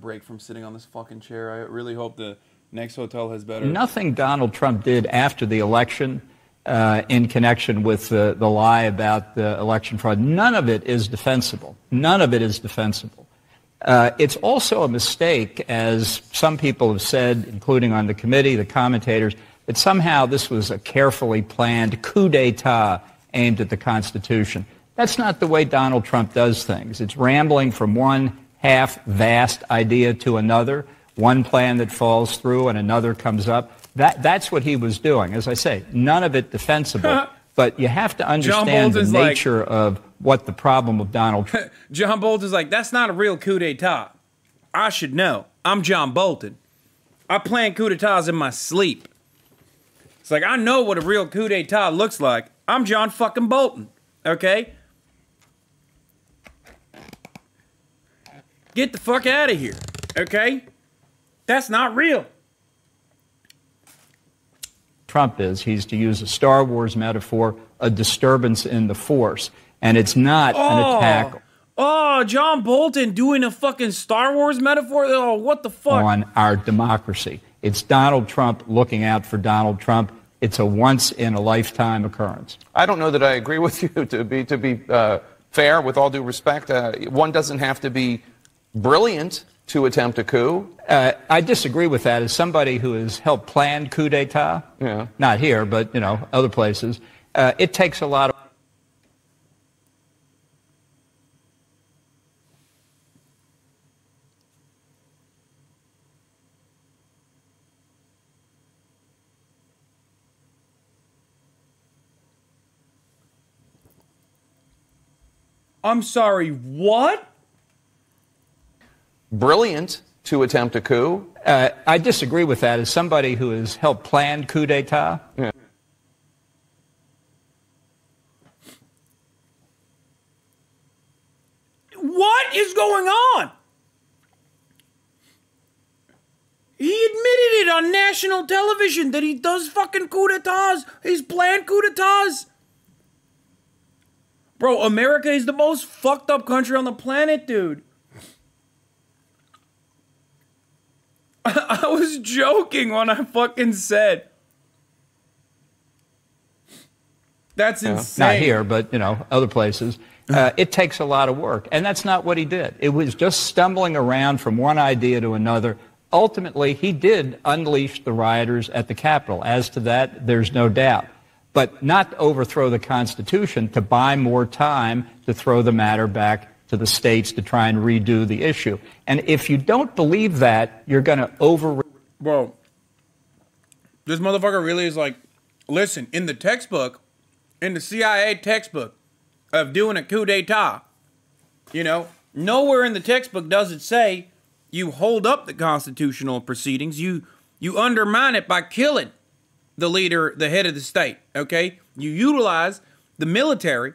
break from sitting on this fucking chair. I really hope the next hotel has better. Nothing Donald Trump did after the election in connection with the lie about the election fraud, none of it is defensible. None of it is defensible. It's also a mistake, as some people have said, including on the committee, the commentators, that somehow this was a carefully planned coup d'etat aimed at the Constitution. That's not the way Donald Trump does things. It's rambling from one half-vast idea to another, one plan that falls through and another comes up. That's what he was doing. As I say, none of it defensible, but you have to understand the nature of what the problem of Donald Trump. John Bolton's like, that's not a real coup d'etat. I should know. I'm John Bolton. I plan coup d'etats in my sleep. It's like, I know what a real coup d'etat looks like. I'm John fucking Bolton, okay? Get the fuck out of here, okay? That's not real. Trump is, he's, to use a Star Wars metaphor, a disturbance in the force. And it's not an attack. Oh, John Bolton doing a fucking Star Wars metaphor? Oh, what the fuck? On our democracy. It's Donald Trump looking out for Donald Trump. It's a once-in-a-lifetime occurrence. I don't know that I agree with you, to be fair, with all due respect. One doesn't have to be brilliant to attempt a coup. I disagree with that. As somebody who has helped plan coup d'etat, not here, but, you know, other places, it takes a lot of... I'm sorry, what? Brilliant to attempt a coup. I disagree with that. As somebody who has helped plan coup d'etat. What is going on? He admitted it on national television that he does fucking coup d'etats. He's planned coup d'etats. Bro, America is the most fucked up country on the planet, dude. I was joking when I fucking said. That's insane. Not here, but, you know, other places. It takes a lot of work, and that's not what he did. It was just stumbling around from one idea to another. Ultimately, he did unleash the rioters at the Capitol. As to that, there's no doubt. But not to overthrow the Constitution, to buy more time to throw the matter back to the states to try and redo the issue. And if you don't believe that, you're going to Bro, this motherfucker really is like, listen, in the textbook, in the CIA textbook of doing a coup d'etat, you know, nowhere in the textbook does it say you hold up the constitutional proceedings. You undermine it by killing the leader, the head of the state, okay? You utilize the military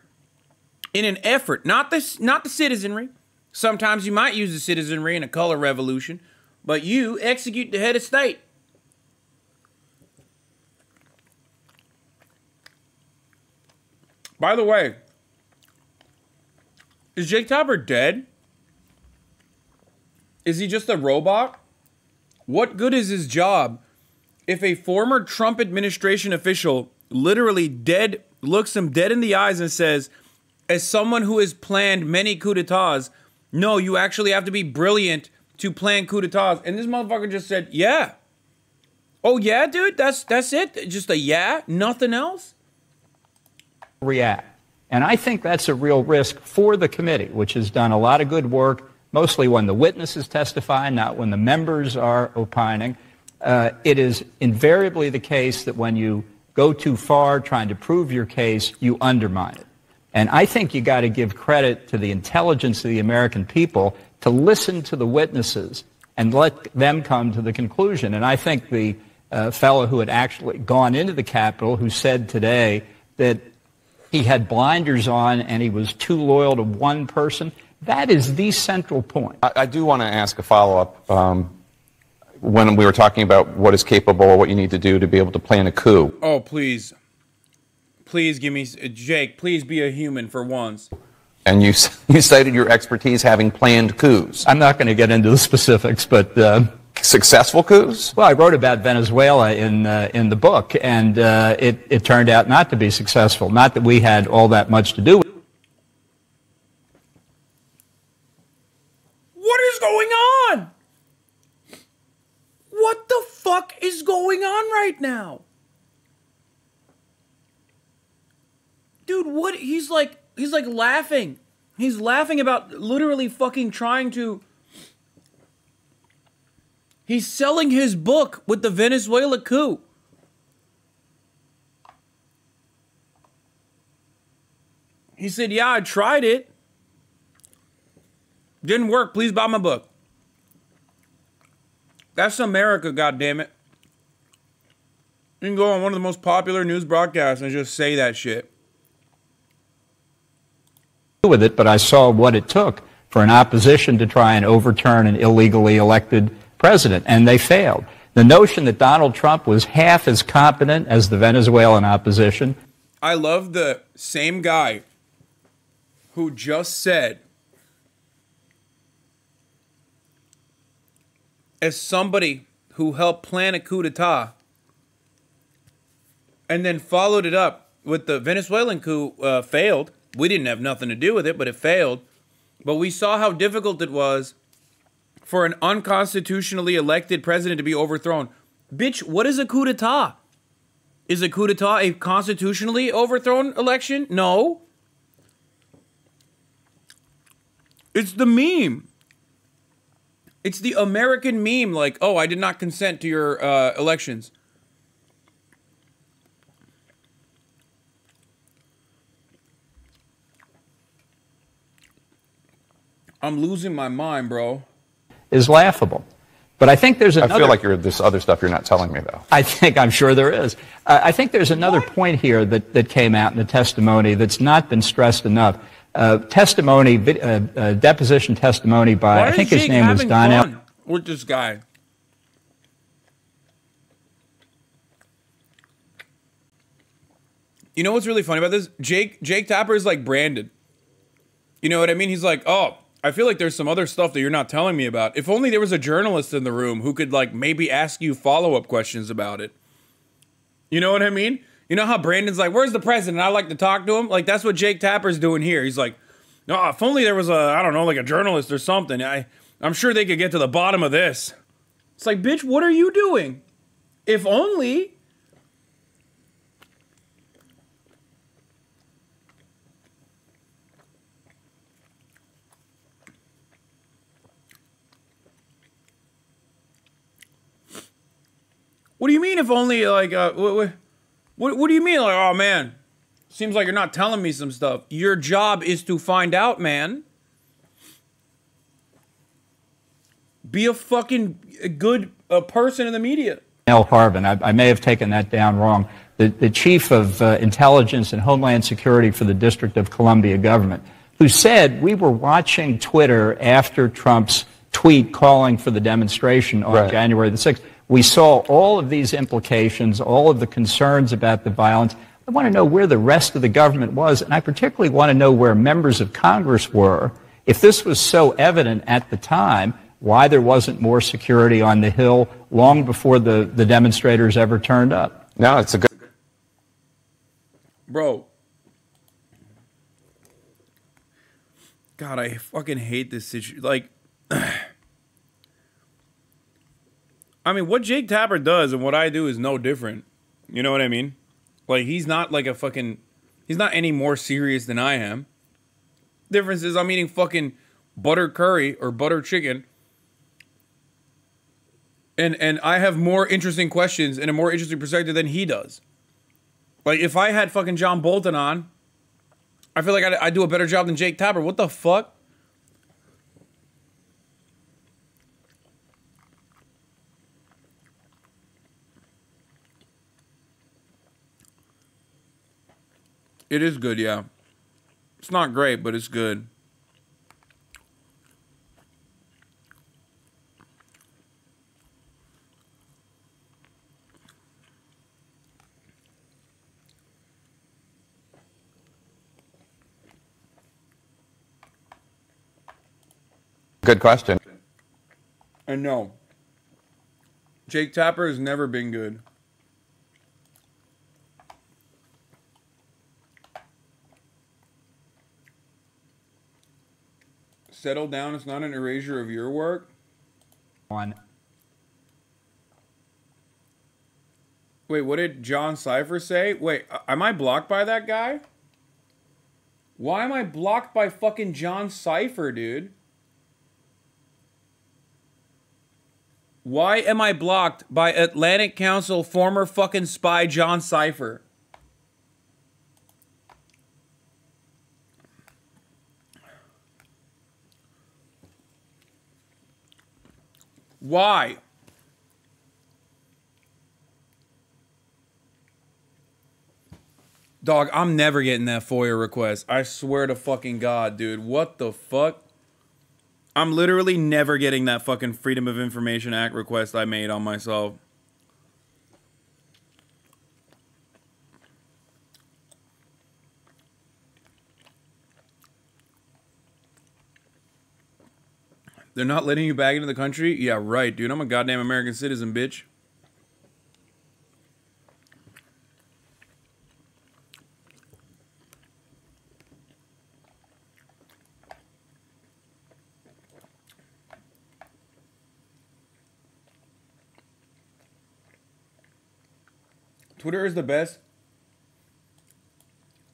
in an effort, not the citizenry. Sometimes you might use the citizenry in a color revolution, but you execute the head of state. By the way, is Jake Tapper dead? Is he just a robot? What good is his job if a former Trump administration official literally looks him dead in the eyes and says, as someone who has planned many coups d'etats, no, you actually have to be brilliant to plan coups d'etats. And this motherfucker just said, yeah. Oh, yeah, dude? That's it? Just a yeah? Nothing else? react. And I think that's a real risk for the committee, which has done a lot of good work, mostly when the witnesses testify, not when the members are opining. It is invariably the case that when you go too far trying to prove your case, you undermine it. And I think you got to give credit to the intelligence of the American people to listen to the witnesses and let them come to the conclusion. And I think the fellow who had actually gone into the Capitol, who said today that he had blinders on and he was too loyal to one person, that is the central point. I do want to ask a follow-up. When we were talking about what is capable, what you need to do to be able to plan a coup. Oh, please. Please give me, Jake, please be a human for once. And you cited your expertise having planned coups. I'm not going to get into the specifics, but Successful coups? well, I wrote about Venezuela in the book, and it turned out not to be successful. Not that we had all that much to do with it. What is going on? What the fuck is going on right now? Dude, what? He's like laughing. He's laughing about literally fucking trying to... He's selling his book with the Venezuela coup. He said, yeah, I tried it. Didn't work. Please buy my book. That's America, goddammit. You can go on one of the most popular news broadcasts and just say that shit. With it, but I saw what it took for an opposition to try and overturn an illegally elected president, and they failed. The notion that Donald Trump was half as competent as the Venezuelan opposition. I love the same guy who just said, as somebody who helped plan a coup d'etat, and then followed it up with the Venezuelan coup failed. We didn't have nothing to do with it, but it failed. But we saw how difficult it was for an unconstitutionally elected president to be overthrown. Bitch, what is a coup d'etat? Is a coup d'etat a constitutionally overthrown election? No. It's the meme. It's the American meme, like, oh, I did not consent to your elections. I'm losing my mind, bro. Is laughable. But I think there's another... I feel like there's other stuff you're not telling me, though. I'm sure there is. I think there's another point here that came out in the testimony that's not been stressed enough. Deposition testimony by, I think his name was Donnell. With this guy. You know what's really funny about this? Jake Tapper is like Brandon. You know what I mean? He's like, oh, I feel like there's some other stuff that you're not telling me about. If only there was a journalist in the room who could like maybe ask you follow-up questions about it. You know what I mean? You know how Brandon's like, where's the president? I like to talk to him. Like, that's what Jake Tapper's doing here. He's like, no, if only there was I don't know, like a journalist or something. I'm sure they could get to the bottom of this. It's like, bitch, what are you doing? If only. What do you mean if only, like, what do you mean? Like, oh, man, seems like you're not telling me some stuff. Your job is to find out, man. Be a fucking good person in the media. Nell Harvin, I may have taken that down wrong, the chief of intelligence and homeland security for the District of Columbia government, who said we were watching Twitter after Trump's tweet calling for the demonstration on January the 6th. We saw all of these implications, all of the concerns about the violence. I want to know where the rest of the government was, and I particularly want to know where members of Congress were. If this was so evident at the time, why there wasn't more security on the Hill long before the demonstrators ever turned up. No, it's a good... Bro. God, I fucking hate this situation. Like... I mean, what Jake Tapper does and what I do is no different. You know what I mean? Like, he's not like a fucking... He's not any more serious than I am. Difference is I'm eating fucking butter curry or butter chicken. And I have more interesting questions and a more interesting perspective than he does. Like, if I had fucking John Bolton on, I feel like I'd do a better job than Jake Tapper. What the fuck? It is good, yeah. It's not great, but it's good. Good question. And no, Jake Tapper has never been good. Settle down. It's not an erasure of your work. On. Wait, what did John Cypher say? Wait, am I blocked by that guy? Why am I blocked by fucking John Cypher, dude? Why am I blocked by Atlantic Council former fucking spy John Cypher? Why? Dog, I'm never getting that FOIA request. I swear to fucking God, dude. What the fuck? I'm literally never getting that fucking Freedom of Information Act request I made on myself. They're not letting you back into the country? Yeah, right, dude. I'm a goddamn American citizen, bitch. Twitter is the best.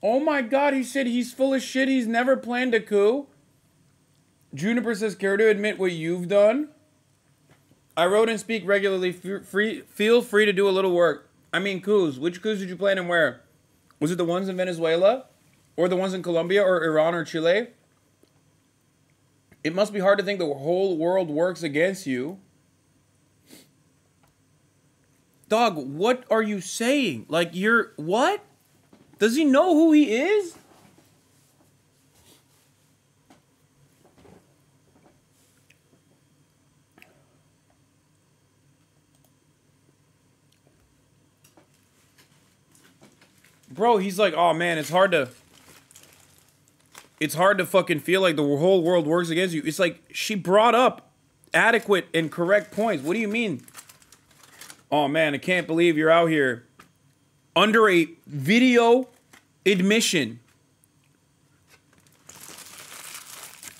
Oh my God, he said he's full of shit. He's never planned a coup. Juniper says, care to admit what you've done? I wrote and speak regularly. Feel free to do a little work. I mean, coups. Which coups did you plan and where? Was it the ones in Venezuela? Or the ones in Colombia or Iran or Chile? It must be hard to think the whole world works against you. Dog, what are you saying? Like, you're... What? Does he know who he is? Bro, he's like, oh man, it's hard to fucking feel like the whole world works against you. It's like, she brought up adequate and correct points. What do you mean? Oh man, I can't believe you're out here under a video admission.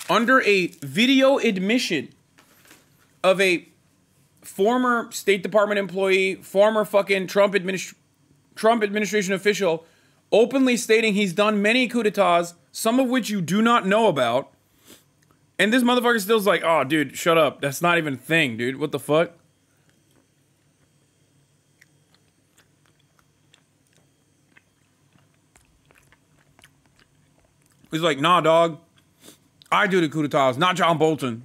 Under a video admission of a former State Department employee, former fucking Trump administration official, openly stating he's done many coups d'etats, some of which you do not know about. And this motherfucker still's like, oh, dude, shut up. That's not even a thing, dude. What the fuck? He's like, nah, dog. I do the coup d'etats, not John Bolton.